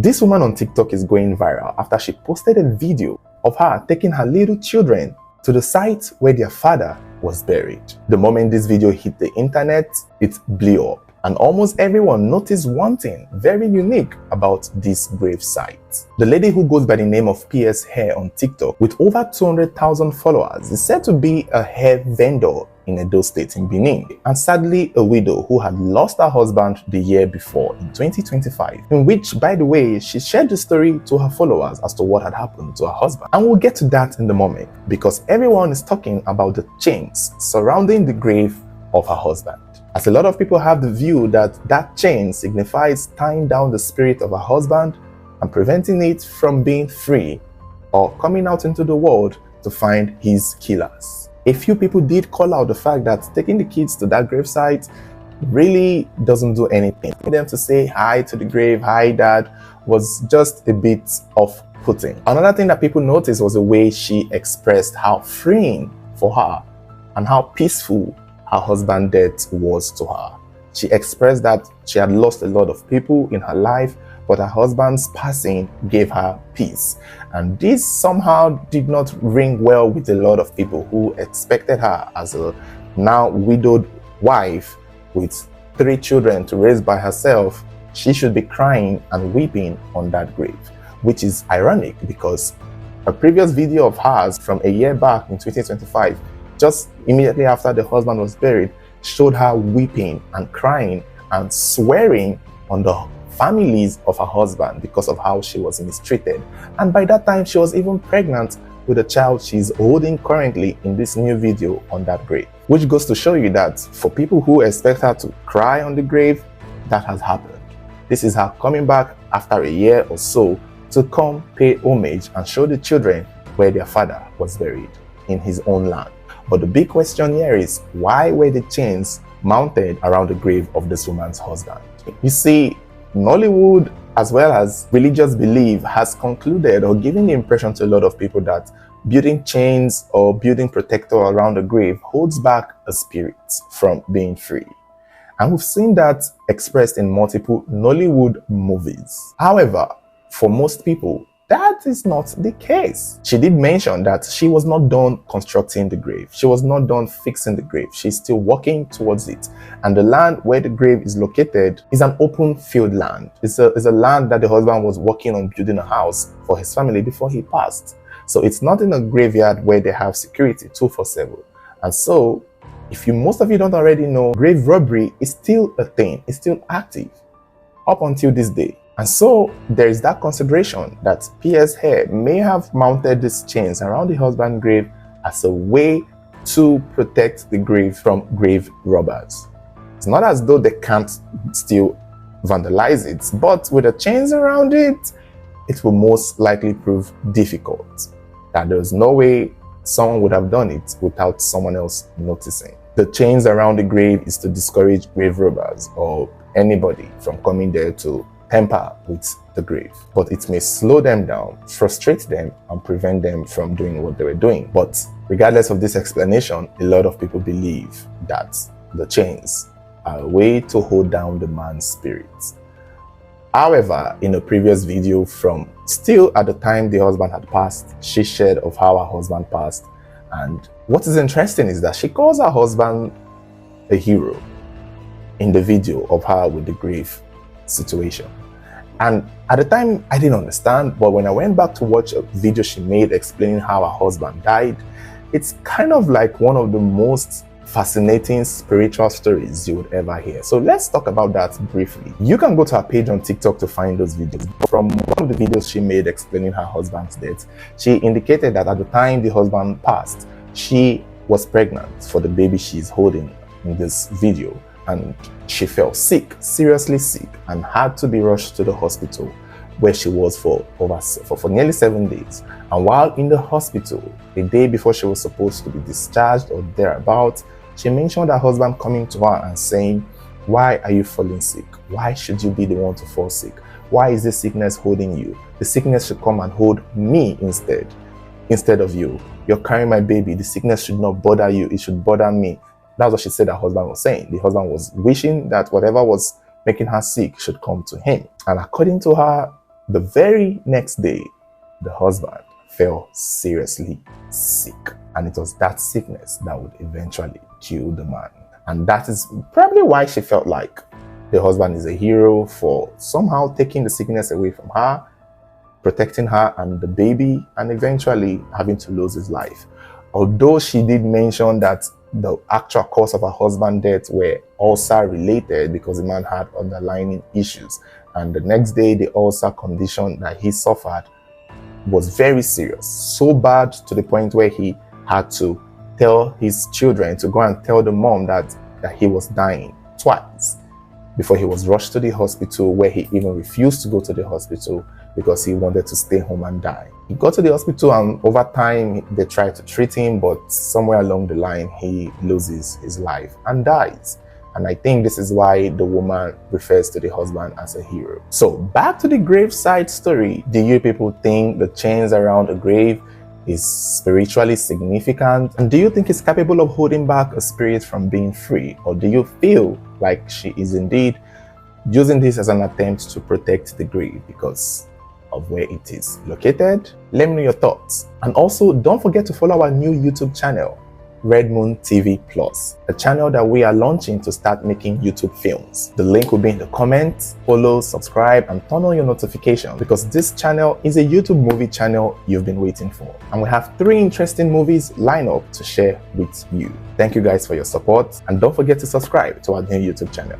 This woman on TikTok is going viral after she posted a video of her taking her little children to the site where their father was buried. The moment this video hit the internet, it blew up, and almost everyone noticed one thing very unique about this grave site. The lady, who goes by the name of PS Hair on TikTok with over 200,000 followers, is said to be a hair vendor in Edo State in Benin, and sadly a widow who had lost her husband the year before in 2025, in which, by the way, she shared the story to her followers as to what had happened to her husband. And we'll get to that in the moment, because everyone is talking about the chains surrounding the grave of her husband, as a lot of people have the view that that chain signifies tying down the spirit of her husband and preventing it from being free or coming out into the world to find his killers. A few people did call out the fact that taking the kids to that gravesite really doesn't do anything. For them to say hi to the grave, hi dad, was just a bit off-putting. Another thing that people noticed was the way she expressed how freeing for her and how peaceful her husband's death was to her. She expressed that she had lost a lot of people in her life, but her husband's passing gave her peace. And this somehow did not ring well with a lot of people who expected her, as a now widowed wife with 3 children to raise by herself, she should be crying and weeping on that grave, which is ironic because a previous video of hers from a year back in 2025, just immediately after the husband was buried, showed her weeping and crying and swearing on the families of her husband because of how she was mistreated. And by that time, she was even pregnant with a child she's holding currently in this new video on that grave. Which goes to show you that for people who expect her to cry on the grave, that has happened. This is her coming back after a year or so to come pay homage and show the children where their father was buried in his own land. But the big question here is, why were the chains mounted around the grave of this woman's husband? You see, Nollywood, as well as religious belief, has concluded or given the impression to a lot of people that building chains or building protector around the grave holds back a spirit from being free. And we've seen that expressed in multiple Nollywood movies. However, for most people, that is not the case. She did mention that she was not done constructing the grave. She was not done fixing the grave. She's still working towards it. And the land where the grave is located is an open field land. It's a land that the husband was working on building a house for his family before he passed. So it's not in a graveyard where they have security 24/7. And so, if most of you don't already know, grave robbery is still a thing. It's still active up until this day. And so there is that consideration that PS Hair may have mounted these chains around the husband's grave as a way to protect the grave from grave robbers. It's not as though they can't still vandalize it, but with the chains around it, it will most likely prove difficult. That there's no way someone would have done it without someone else noticing. The chains around the grave is to discourage grave robbers or anybody from coming there to tamper with the grave, but it may slow them down, frustrate them, and prevent them from doing what they were doing. But regardless of this explanation, a lot of people believe that the chains are a way to hold down the man's spirit. However, in a previous video from still at the time the husband had passed, she shared of how her husband passed, and what is interesting is that she calls her husband a hero in the video of her with the grave situation. And at the time, I didn't understand, but when I went back to watch a video she made explaining how her husband died, it's kind of like one of the most fascinating spiritual stories you would ever hear. So let's talk about that briefly. You can go to her page on TikTok to find those videos. From one of the videos she made explaining her husband's death, she indicated that at the time the husband passed, she was pregnant for the baby she's holding in this video. And she fell sick, seriously sick, and had to be rushed to the hospital where she was for nearly 7 days. And while in the hospital, the day before she was supposed to be discharged or thereabouts, she mentioned her husband coming to her and saying, "Why are you falling sick? Why should you be the one to fall sick? Why is this sickness holding you? The sickness should come and hold me instead of you. You're carrying my baby. The sickness should not bother you. It should bother me." That's what she said her husband was saying. The husband was wishing that whatever was making her sick should come to him. And according to her, The very next day, the husband fell seriously sick, and it was that sickness that would eventually kill the man. And that is probably why she felt like the husband is a hero for somehow taking the sickness away from her, protecting her and the baby, and eventually having to lose his life. Although she did mention that the actual cause of her husband's death were ulcer related because the man had underlying issues, and the next day the ulcer condition that he suffered was very serious, so bad to the point where he had to tell his children to go and tell the mom that he was dying twice before he was rushed to the hospital, where he even refused to go to the hospital because he wanted to stay home and die. He got to the hospital, and over time they tried to treat him, but somewhere along the line he loses his life and dies. And I think this is why the woman refers to the husband as a hero. So back to the graveside story. Do you people think the chains around a grave is spiritually significant? And do you think it's capable of holding back a spirit from being free? Or do you feel like she is indeed using this as an attempt to protect the grave because of where it is located? Let me know your thoughts. And also, don't forget to follow our new YouTube channel, Red Moon TV Plus, a channel that we are launching to start making YouTube films. The link will be in the comments. Follow, subscribe, and turn on your notifications, because this channel is a YouTube movie channel you've been waiting for. And we have 3 interesting movies lined up to share with you. Thank you guys for your support, and don't forget to subscribe to our new YouTube channel.